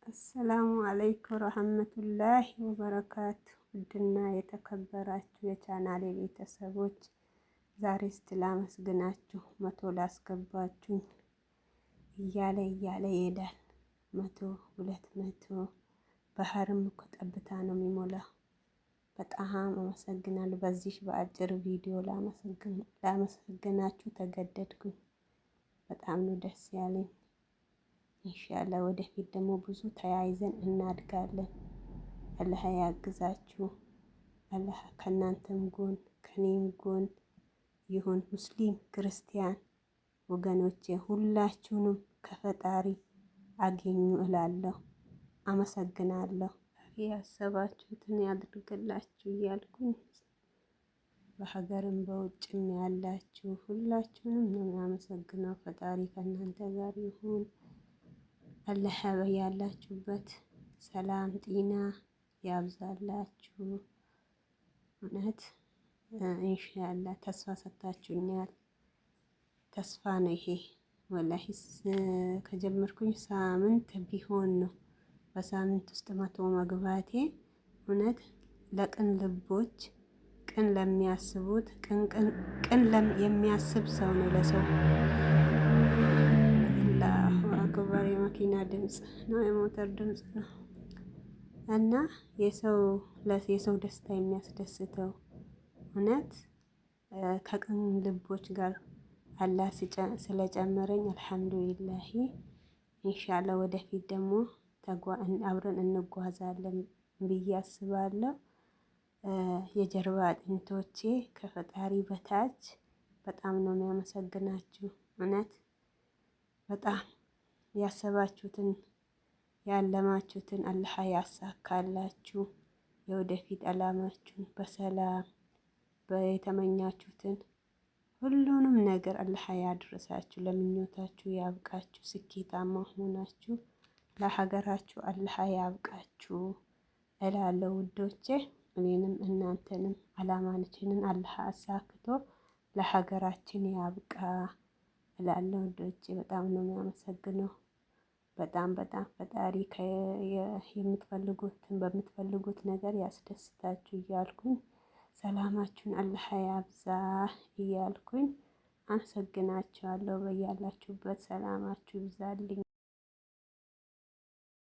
አሰላሙ አለይኩም ረህመቱላሂ ወበረካቱ። ውድና የተከበራችሁ የቻናሌ ቤተሰቦች ዛሬ እስቲ ላመስግናችሁ። 100 ላስገባችሁኝ እያለ ይሄዳል። 100 200 ባህርም እኮ ጠብታ ነው የሚሞላው። በጣም አመሰግናለሁ። በዚህ በአጭር ቪዲዮ ላመሰግናችሁ ተገደድኩኝ። በጣም ነው ደስ ያለኝ። ኢንሻአላ ወደፊት ደግሞ ብዙ ተያይዘን እናድጋለን። አላህ ያግዛችሁ። አላህ ከእናንተም ጎን ከኔም ጎን ይሁን። ሙስሊም ክርስቲያን ወገኖቼ ሁላችሁንም ከፈጣሪ አገኙ እላለሁ። አመሰግናለሁ። ያሰባችሁትን ያድርግላችሁ እያልኩኝ በሀገርም በውጭም ያላችሁ ሁላችሁንም ነው የሚያመሰግነው። ፈጣሪ ከእናንተ ጋር ይሁን። አላህ ያላችሁበት ሰላም ጤና ያብዛላችሁ። እውነት ኢንሻአላህ ተስፋ ሰጥታችሁኛል። ተስፋ ነው ይሄ ወላሂ ከጀመርኩኝ ሳምንት ቢሆን ነው። በሳምንት ውስጥ 100 መግባቴ እውነት ለቅን ልቦች ቅን ለሚያስቡት ቅን የሚያስብ ሰው ነው ለሰው አክበር የመኪና ድምጽ ነው፣ የሞተር ድምጽ ነው እና የሰው ደስታ የሚያስደስተው እውነት ከቅን ልቦች ጋር አላህ ስለጨመረኝ አልሐምዱሊላሂ። ኢንሻአላህ ወደፊት ደግሞ አብረን እንጓዛለን ብዬ አስባለሁ። የጀርባ አጥንቶቼ ከፈጣሪ በታች በጣም ነው የሚያመሰግናችሁ። እውነት በጣም ያሰባችሁትን ያለማችሁትን አላህ ያሳካላችሁ። የወደፊት አላማችሁን በሰላም የተመኛችሁትን ሁሉንም ነገር አላህ ያድርሳችሁ። ለምኞታችሁ ያብቃችሁ። ስኬታማ ሆናችሁ ለሀገራችሁ አላህ ያብቃችሁ እላለሁ ውዶቼ። እኔንም እናንተንም አላማችንን አላህ አሳክቶ ለሀገራችን ያብቃ እላለሁ ውዶቼ። በጣም ነው የሚያመሰግነው። በጣም ፈጣሪ የምትፈልጉትን በምትፈልጉት ነገር ያስደስታችሁ እያልኩኝ ሰላማችሁን አላህ ያብዛ እያልኩኝ አመሰግናችኋለሁ። በያላችሁበት ሰላማችሁ ይብዛልኝ።